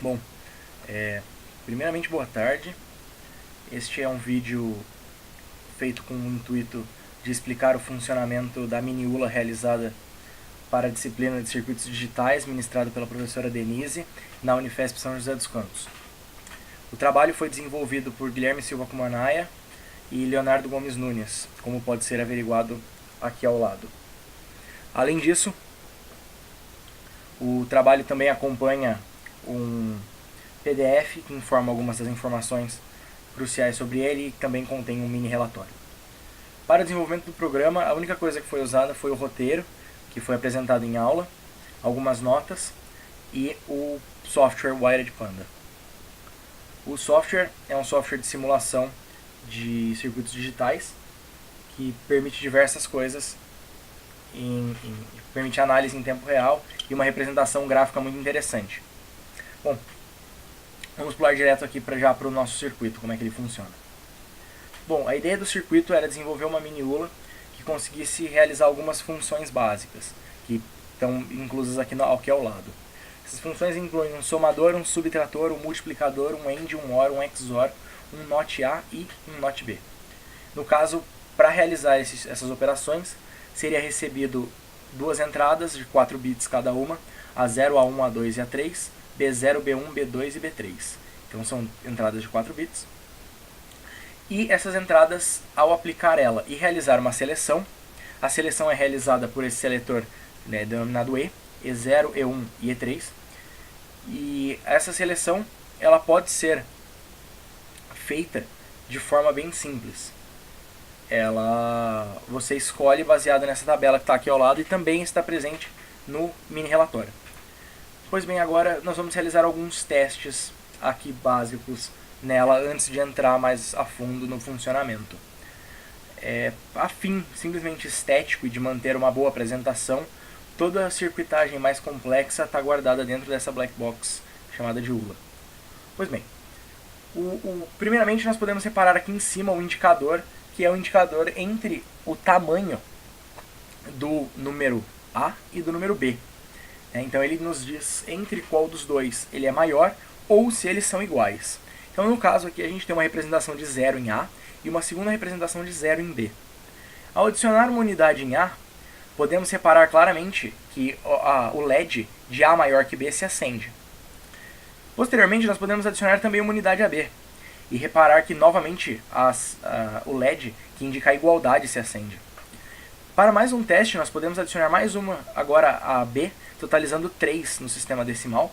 Bom, primeiramente boa tarde. Este é um vídeo feito com o intuito de explicar o funcionamento da mini-ULA realizada para a disciplina de circuitos digitais, ministrada pela professora Denise, na Unifesp São José dos Campos. O trabalho foi desenvolvido por Guilherme Silva Kumanaia e Leonardo Gomes Nunes, como pode ser averiguado aqui ao lado. Além disso, o trabalho também acompanha um PDF que informa algumas das informações cruciais sobre ele e também contém um mini relatório. Para o desenvolvimento do programa, a única coisa que foi usada foi o roteiro, que foi apresentado em aula, algumas notas e o software Wired Panda. O software é um software de simulação de circuitos digitais que permite diversas coisas, permite análise em tempo real e uma representação gráfica muito interessante. Bom, vamos pular direto aqui já para o nosso circuito, como é que ele funciona. Bom, a ideia do circuito era desenvolver uma mini-ULA que conseguisse realizar algumas funções básicas, que estão inclusas aqui ao lado. Essas funções incluem um somador, um subtrator, um multiplicador, um AND, um OR, um XOR, um NOT A e um NOT B. No caso, para realizar essas operações, seria recebido duas entradas de 4 bits cada uma, A0, A1, A2 e A3, B0, B1, B2 e B3. Então são entradas de 4 bits. E essas entradas, ao aplicar ela e realizar uma seleção, a seleção é realizada por esse seletor denominado E0, E1 e E3. E essa seleção ela pode ser feita de forma bem simples. Você escolhe baseado nessa tabela que está aqui ao lado e também está presente no mini relatório. Pois bem, agora nós vamos realizar alguns testes aqui básicos nela antes de entrar mais a fundo no funcionamento. A fim simplesmente estético e de manter uma boa apresentação, toda a circuitagem mais complexa está guardada dentro dessa black box chamada de ULA. Pois bem, primeiramente nós podemos separar aqui em cima o indicador, que é o indicador entre o tamanho do número A e do número B. Então ele nos diz entre qual dos dois ele é maior ou se eles são iguais. Então no caso aqui a gente tem uma representação de 0 em A e uma segunda representação de 0 em B. Ao adicionar uma unidade em A, podemos separar claramente que o LED de A maior que B se acende. Posteriormente nós podemos adicionar também uma unidade a B e reparar que novamente o LED que indica a igualdade se acende. Para mais um teste nós podemos adicionar mais uma agora a B, totalizando 3 no sistema decimal.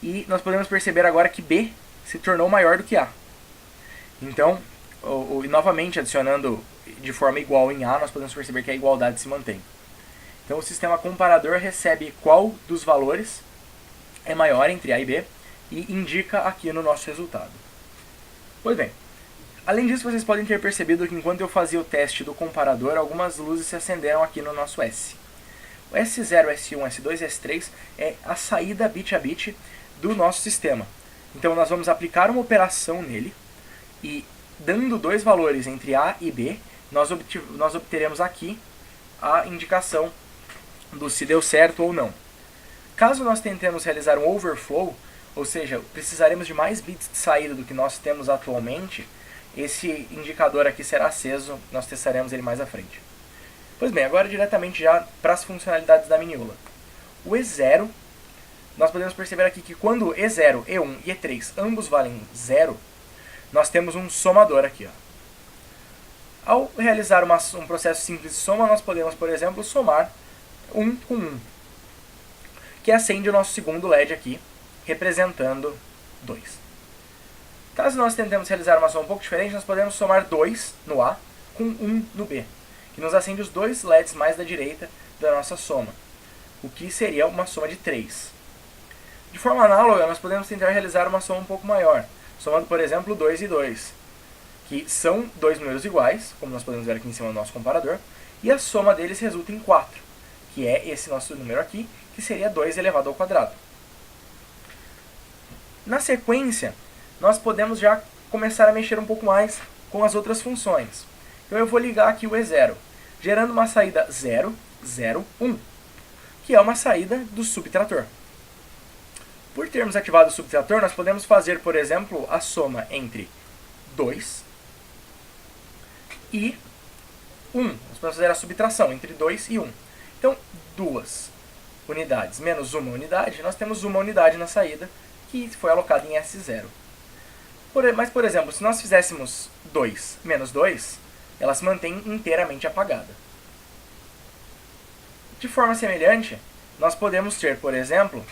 E nós podemos perceber agora que B se tornou maior do que A. Então, novamente adicionando de forma igual em A, nós podemos perceber que a igualdade se mantém. Então o sistema comparador recebe qual dos valores é maior entre A e B e indica aqui no nosso resultado. Pois bem, além disso vocês podem ter percebido que enquanto eu fazia o teste do comparador, algumas luzes se acenderam aqui no nosso S. O S0, S1, S2 e S3 é a saída bit a bit do nosso sistema. Então nós vamos aplicar uma operação nele e dando dois valores entre A e B, nós obteremos aqui a indicação do se deu certo ou não. Caso nós tentemos realizar um overflow, ou seja, precisaremos de mais bits de saída do que nós temos atualmente, esse indicador aqui será aceso, nós testaremos ele mais à frente. Pois bem, agora diretamente já para as funcionalidades da mini-ULA. O E0, nós podemos perceber aqui que quando E0, E1 e E3 ambos valem 0, nós temos um somador aqui. Ao realizar um processo simples de soma, nós podemos, por exemplo, somar 1 com 1, que acende o nosso segundo LED aqui, representando 2. Caso nós tentemos realizar uma soma um pouco diferente, nós podemos somar 2 no A com 1 no B, que nos acende os dois LEDs mais da direita da nossa soma, o que seria uma soma de 3. De forma análoga, nós podemos tentar realizar uma soma um pouco maior, somando, por exemplo, 2 e 2, que são dois números iguais, como nós podemos ver aqui em cima do nosso comparador, e a soma deles resulta em 4, que é esse nosso número aqui, que seria 2 elevado ao quadrado. Na sequência, nós podemos já começar a mexer um pouco mais com as outras funções. Então eu vou ligar aqui o E0, gerando uma saída 0, 0, 1, que é uma saída do subtrator. Por termos ativado o subtrator, nós podemos fazer, por exemplo, a soma entre 2 e 1. Nós podemos fazer a subtração entre 2 e 1. Então, 2 unidades menos 1 unidade, nós temos 1 unidade na saída, que foi alocada em S0. Mas, por exemplo, se nós fizéssemos 2 menos 2, ela se mantém inteiramente apagada. De forma semelhante, nós podemos ter, por exemplo,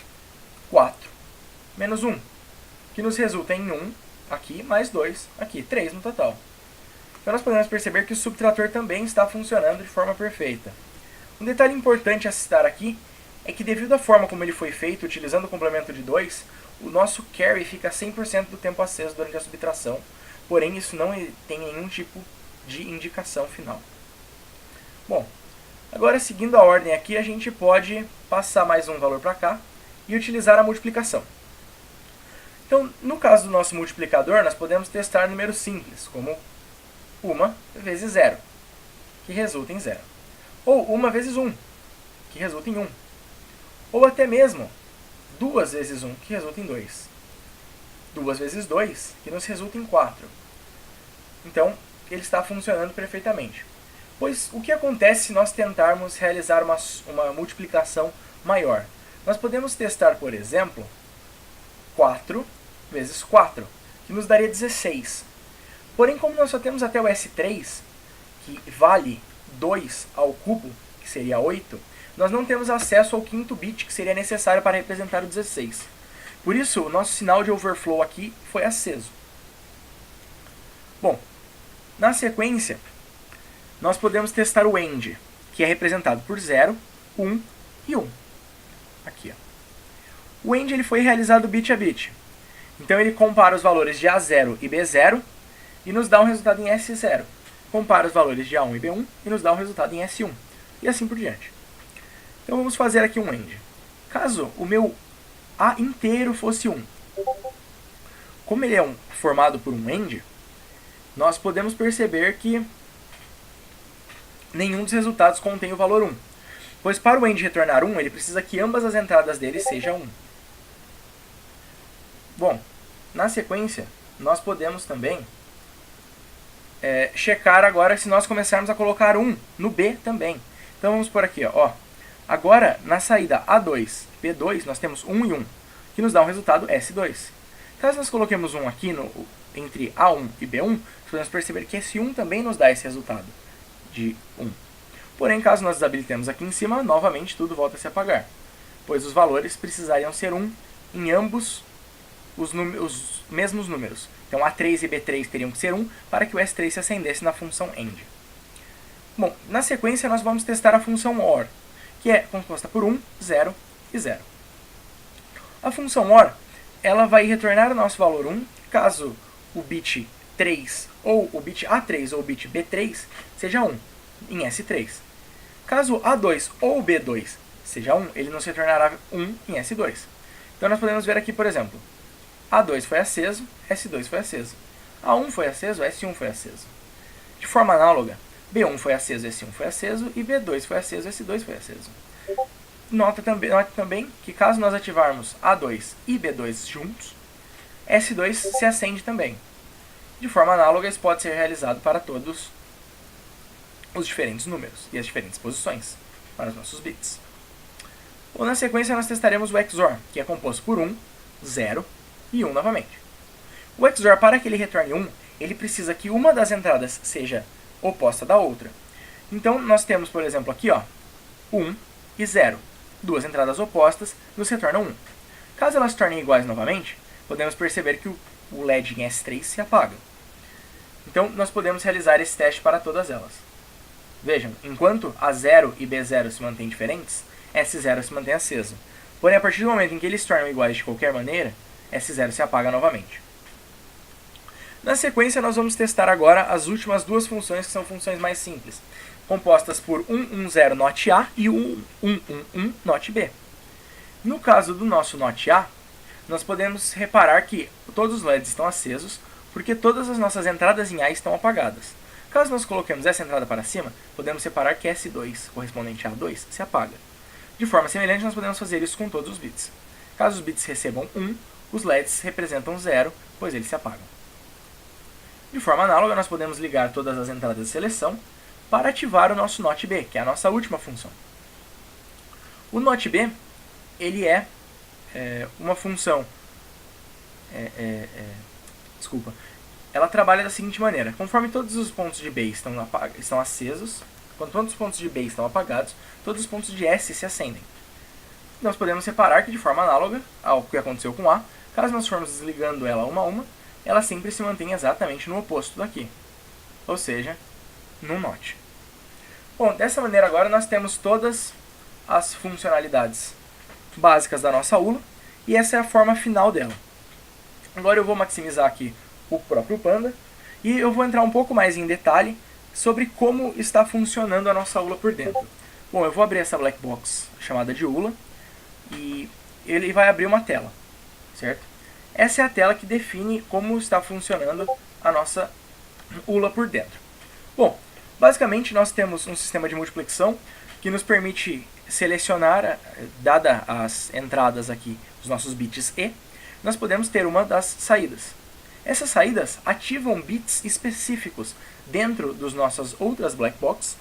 4 menos 1, que nos resulta em 1 aqui, mais 2 aqui, 3 no total. Então nós podemos perceber que o subtrator também está funcionando de forma perfeita. Um detalhe importante a citar aqui é que, devido à forma como ele foi feito, utilizando o complemento de 2, o nosso carry fica 100% do tempo aceso durante a subtração, porém isso não tem nenhum tipo de indicação final. Bom, agora seguindo a ordem aqui, a gente pode passar mais um valor para cá e utilizar a multiplicação. Então, no caso do nosso multiplicador, nós podemos testar números simples, como 1 vezes 0, que resulta em 0. Ou 1 vezes 1, que resulta em 1. Ou até mesmo 2 vezes 1, que resulta em 2. 2 vezes 2, que nos resulta em 4. Então, ele está funcionando perfeitamente. Pois, o que acontece se nós tentarmos realizar uma multiplicação maior? Nós podemos testar, por exemplo, 4 vezes 4, que nos daria 16. Porém, como nós só temos até o S3, que vale 2 ao cubo, que seria 8, nós não temos acesso ao quinto bit, que seria necessário para representar o 16. Por isso, o nosso sinal de overflow aqui foi aceso. Bom, na sequência, nós podemos testar o AND, que é representado por 0, 1 e 1. Aqui, ó. O AND ele foi realizado bit a bit. Então ele compara os valores de A0 e B0 e nos dá um resultado em S0. Compara os valores de A1 e B1 e nos dá um resultado em S1. E assim por diante. Então vamos fazer aqui um AND. Caso o meu A inteiro fosse 1, como ele é formado por um AND, nós podemos perceber que nenhum dos resultados contém o valor 1. Pois para o AND retornar 1, ele precisa que ambas as entradas dele sejam 1. Bom, na sequência, nós podemos também checar agora se nós começarmos a colocar 1 no B também. Então vamos por aqui, ó. Agora, na saída A2, B2, nós temos 1 e 1, que nos dá um resultado S2. Caso nós coloquemos 1 aqui entre A1 e B1, nós podemos perceber que S1 também nos dá esse resultado de 1. Porém, caso nós desabilitemos aqui em cima, novamente tudo volta a se apagar, pois os valores precisariam ser 1 em ambos os mesmos números. Então A3 e B3 teriam que ser 1 para que o S3 se acendesse na função AND. Bom, na sequência nós vamos testar a função OR, que é composta por 1, 0 e 0. A função OR ela vai retornar o nosso valor 1 caso o bit 3 ou o bit A3 ou o bit B3 seja 1 em S3. Caso A2 ou B2 seja 1, ele nos retornará 1 em S2. Então nós podemos ver aqui, por exemplo, A2 foi aceso, S2 foi aceso. A1 foi aceso, S1 foi aceso. De forma análoga, B1 foi aceso, S1 foi aceso, e B2 foi aceso, S2 foi aceso. Note também que caso nós ativarmos A2 e B2 juntos, S2 se acende também. De forma análoga, isso pode ser realizado para todos os diferentes números e as diferentes posições para os nossos bits. Ou na sequência nós testaremos o XOR, que é composto por 1, 0 e 1 novamente. O XOR, para que ele retorne 1, ele precisa que uma das entradas seja oposta da outra. Então nós temos, por exemplo, aqui, ó, 1 e 0. Duas entradas opostas nos retornam 1. Caso elas se tornem iguais novamente, podemos perceber que o LED em S3 se apaga. Então nós podemos realizar esse teste para todas elas. Vejam, enquanto A0 e B0 se mantêm diferentes, S0 se mantém aceso. Porém, a partir do momento em que eles se tornam iguais de qualquer maneira, S0 se apaga novamente. Na sequência, nós vamos testar agora as últimas duas funções, que são funções mais simples, compostas por 110 not A e 1111 not B. No caso do nosso not A, nós podemos reparar que todos os LEDs estão acesos, porque todas as nossas entradas em A estão apagadas. Caso nós coloquemos essa entrada para cima, podemos reparar que S2, correspondente a A2, se apaga. De forma semelhante, nós podemos fazer isso com todos os bits. Caso os bits recebam 1, os LEDs representam 0, pois eles se apagam. De forma análoga, nós podemos ligar todas as entradas de seleção para ativar o nosso NOT-B, que é a nossa última função. O NOT-B, ele é uma função... desculpa. Ela trabalha da seguinte maneira. Conforme todos os pontos de B estão acesos, quando todos os pontos de B estão apagados, todos os pontos de S se acendem. Nós podemos separar que, de forma análoga ao que aconteceu com A, caso nós formos desligando ela uma a uma, ela sempre se mantém exatamente no oposto daqui, ou seja, no NOT. Bom, dessa maneira agora nós temos todas as funcionalidades básicas da nossa ULA, e essa é a forma final dela. Agora eu vou maximizar aqui o próprio Panda, e eu vou entrar um pouco mais em detalhe sobre como está funcionando a nossa ULA por dentro. Bom, eu vou abrir essa black box chamada de ULA, e ele vai abrir uma tela, certo? Essa é a tela que define como está funcionando a nossa ULA por dentro. Bom, basicamente nós temos um sistema de multiplexão que nos permite selecionar, dada as entradas aqui dos nossos bits E, nós podemos ter uma das saídas. Essas saídas ativam bits específicos dentro das nossas outras black box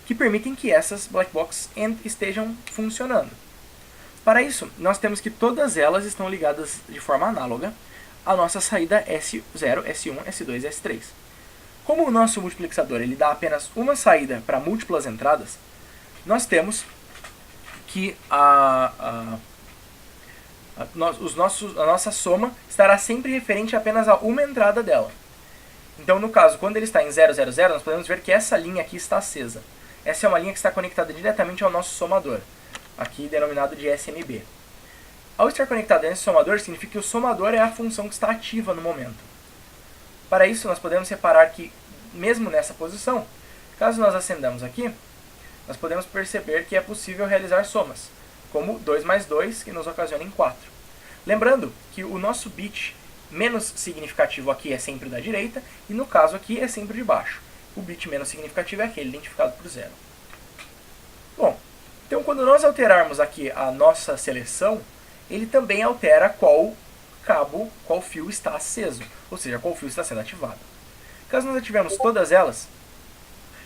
que permitem que essas black box estejam funcionando. Para isso, nós temos que todas elas estão ligadas de forma análoga à nossa saída S0, S1, S2 e S3. Como o nosso multiplexador ele dá apenas uma saída para múltiplas entradas, nós temos que a nossa soma estará sempre referente apenas a uma entrada dela. Então, no caso, quando ele está em 0, 0, 0, nós podemos ver que essa linha aqui está acesa. Essa é uma linha que está conectada diretamente ao nosso somador, aqui denominado de SMB. Ao estar conectado nesse somador, significa que o somador é a função que está ativa no momento. Para isso, nós podemos separar que, mesmo nessa posição, caso nós acendamos aqui, nós podemos perceber que é possível realizar somas, como 2 mais 2, que nos ocasiona em 4. Lembrando que o nosso bit menos significativo aqui é sempre da direita, e no caso aqui é sempre de baixo. O bit menos significativo é aquele identificado por 0. Bom, então quando nós alterarmos aqui a nossa seleção, ele também altera qual cabo, qual fio está aceso, ou seja, qual fio está sendo ativado. Caso nós ativemos todas elas,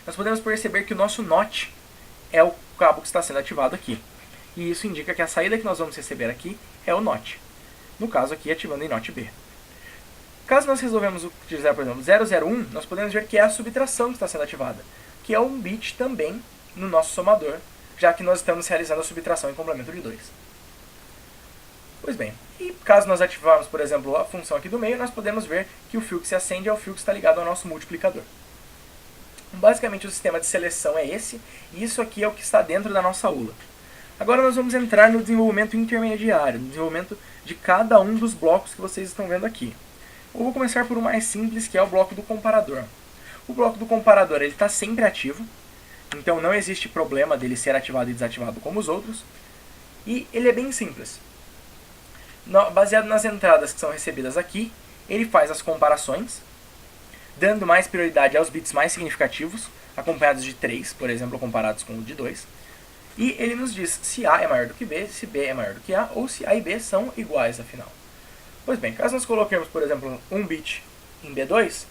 nós podemos perceber que o nosso NOT é o cabo que está sendo ativado aqui. E isso indica que a saída que nós vamos receber aqui é o NOT. No caso aqui, ativando em NOT-B. Caso nós resolvemos utilizar, por exemplo, 001, nós podemos ver que é a subtração que está sendo ativada, que é um bit também no nosso somador, já que nós estamos realizando a subtração em complemento de 2. Pois bem, e caso nós ativarmos, por exemplo, a função aqui do meio, nós podemos ver que o fio que se acende é o fio que está ligado ao nosso multiplicador. Basicamente, o sistema de seleção é esse, e isso aqui é o que está dentro da nossa ULA. Agora nós vamos entrar no desenvolvimento intermediário, no desenvolvimento de cada um dos blocos que vocês estão vendo aqui. Eu vou começar por o mais simples, que é o bloco do comparador. O bloco do comparador está sempre ativo, então não existe problema dele ser ativado e desativado como os outros. E ele é bem simples. Baseado nas entradas que são recebidas aqui, ele faz as comparações, dando mais prioridade aos bits mais significativos, acompanhados de 3, por exemplo, comparados com o de 2. E ele nos diz se A é maior do que B, se B é maior do que A, ou se A e B são iguais, afinal. Pois bem, caso nós coloquemos, por exemplo, um bit em B2,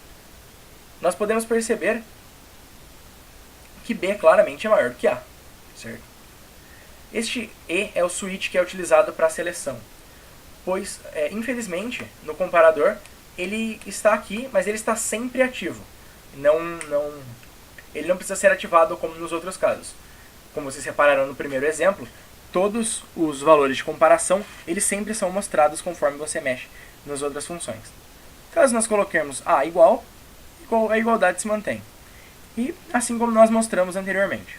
nós podemos perceber que B claramente é maior do que A, certo? Este E é o switch que é utilizado para a seleção, pois, infelizmente, no comparador, ele está aqui, mas ele está sempre ativo. Ele não precisa ser ativado como nos outros casos. Como vocês repararam no primeiro exemplo, todos os valores de comparação, eles sempre são mostrados conforme você mexe nas outras funções. Caso nós coloquemos A igual, a igualdade se mantém. E assim como nós mostramos anteriormente.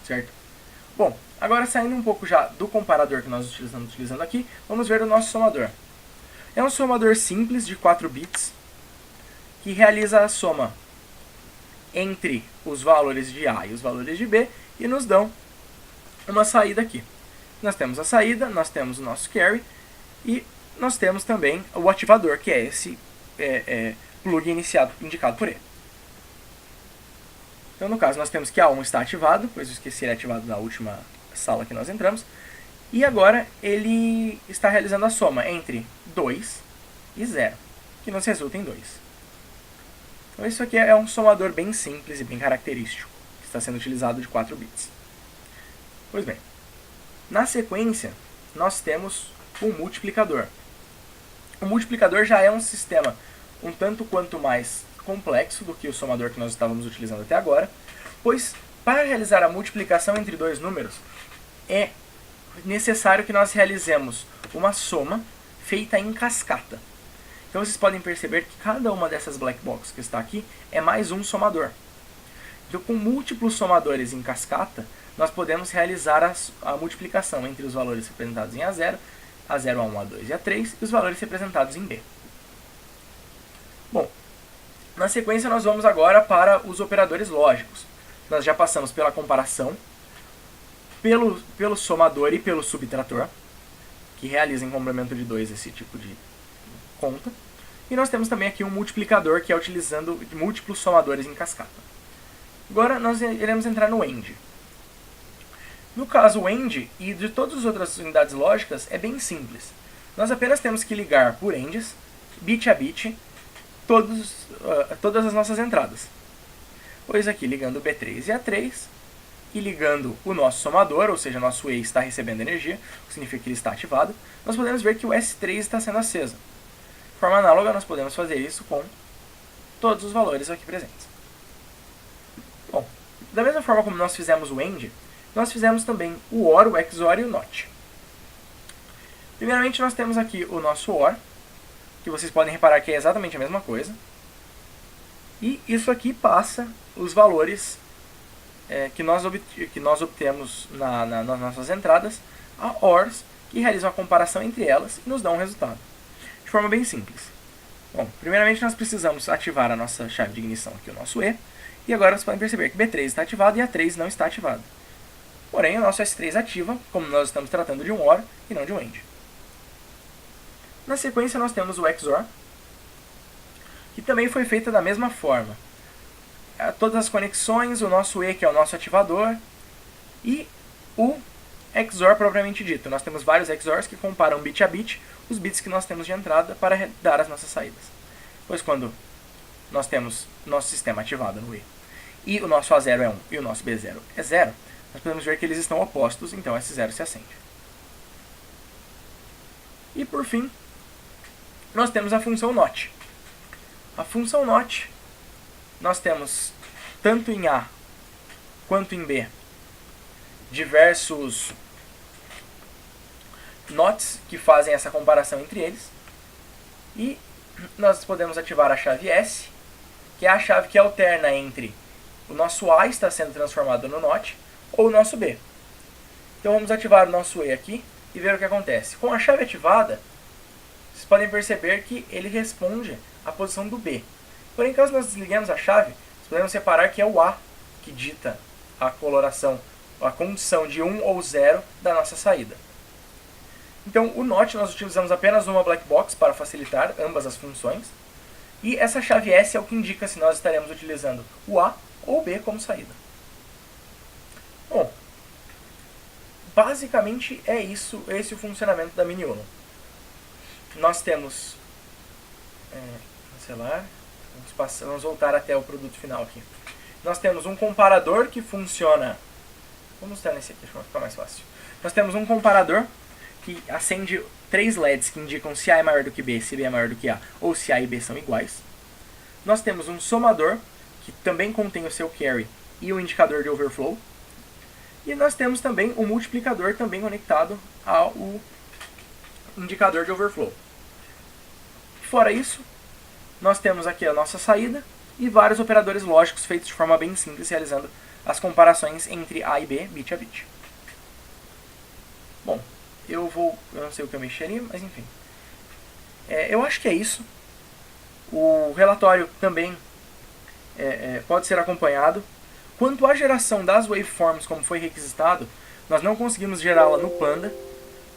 Certo? Bom, agora saindo um pouco já do comparador que nós estamos utilizando aqui, vamos ver o nosso somador. É um somador simples de 4 bits, que realiza a soma entre os valores de A e os valores de B, e nos dão uma saída aqui. Nós temos a saída, nós temos o nosso carry, e nós temos também o ativador, que é esse plug indicado por E. Então, no caso, nós temos que A1 está ativado, pois eu esqueci ele ativado na última sala que nós entramos, E agora ele está realizando a soma entre 2 e 0, que nos resulta em 2. Então isso aqui é um somador bem simples e bem característico, que está sendo utilizado de 4 bits. Pois bem, na sequência nós temos o multiplicador. O multiplicador já é um sistema um tanto quanto mais complexo do que o somador que nós estávamos utilizando até agora, pois para realizar a multiplicação entre dois números é necessário que nós realizemos uma soma feita em cascata. Então vocês podem perceber que cada uma dessas black boxes que está aqui é mais um somador. Então com múltiplos somadores em cascata, nós podemos realizar a multiplicação entre os valores representados em A0, A0, A1, A2 e A3 e os valores representados em B. Bom, na sequência nós vamos agora para os operadores lógicos. Nós já passamos pela comparação, pelo somador e pelo subtrator, que realiza em complemento de 2 esse tipo de conta. E nós temos também aqui um multiplicador, que é utilizando múltiplos somadores em cascata. Agora nós iremos entrar no AND. No caso, o AND e de todas as outras unidades lógicas é bem simples. Nós apenas temos que ligar por ANDs, bit a bit, todas as nossas entradas. Pois aqui, ligando o B3 e A3, e ligando o nosso somador, ou seja, nosso E está recebendo energia, o que significa que ele está ativado, nós podemos ver que o S3 está sendo aceso. De forma análoga, nós podemos fazer isso com todos os valores aqui presentes. Bom, da mesma forma como nós fizemos o AND, nós fizemos também o OR, o XOR e o NOT. Primeiramente, nós temos aqui o nosso OR, que vocês podem reparar que é exatamente a mesma coisa. E isso aqui passa os valores que nós obtemos nas nossas entradas a ORs, que realizam a comparação entre elas e nos dão um resultado. De forma bem simples. Bom, primeiramente nós precisamos ativar a nossa chave de ignição aqui, o nosso E. E agora vocês podem perceber que B3 está ativado e A3 não está ativado. Porém, o nosso S3 ativa, como nós estamos tratando de um OR e não de um AND. Na sequência nós temos o XOR, que também foi feita da mesma forma. Todas as conexões, o nosso E, que é o nosso ativador, e o XOR propriamente dito. Nós temos vários XORs que comparam bit a bit os bits que nós temos de entrada para dar as nossas saídas. Pois quando nós temos nosso sistema ativado no E e o nosso A0 é 1 e o nosso B0 é 0, nós podemos ver que eles estão opostos, então S0 se acende. E por fim, nós temos a função NOT. A função NOT, nós temos tanto em A quanto em B diversos NOTs que fazem essa comparação entre eles. E nós podemos ativar a chave S, que é a chave que alterna entre o nosso A está sendo transformado no NOT ou o nosso B. Então vamos ativar o nosso E aqui e ver o que acontece. Com a chave ativada, vocês podem perceber que ele responde à posição do B. Porém, caso nós desliguemos a chave, nós podemos reparar que é o A que dita a coloração, a condição de 1 ou 0 da nossa saída. Então, o NOT nós utilizamos apenas uma black box para facilitar ambas as funções. E essa chave S é o que indica se nós estaremos utilizando o A ou o B como saída. Bom, basicamente é isso, esse é o funcionamento da Mini-Uno. Nós temos, cancelar, vamos voltar até o produto final aqui. Nós temos um comparador que funciona, vamos estar nesse aqui, para ficar mais fácil. Nós temos um comparador que acende 3 LEDs que indicam se A é maior do que B, se B é maior do que A, ou se A e B são iguais. Nós temos um somador, que também contém o seu carry e o indicador de overflow. E nós temos também o multiplicador também conectado ao indicador de overflow. Fora isso, nós temos aqui a nossa saída e vários operadores lógicos feitos de forma bem simples, realizando as comparações entre A e B, bit a bit. Bom, eu não sei o que eu mexeria, mas enfim. Eu acho que é isso. O relatório também pode ser acompanhado. Quanto à geração das waveforms, como foi requisitado, nós não conseguimos gerá-la no Panda,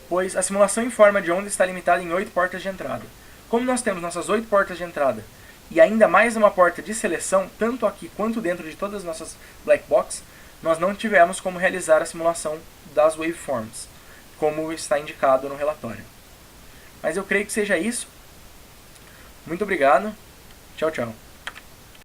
pois a simulação em forma de onda está limitada em 8 portas de entrada. Como nós temos nossas 8 portas de entrada e ainda mais uma porta de seleção, tanto aqui quanto dentro de todas as nossas black box, nós não tivemos como realizar a simulação das waveforms. como está indicado no relatório. Mas eu creio que seja isso. Muito obrigado. Tchau, tchau.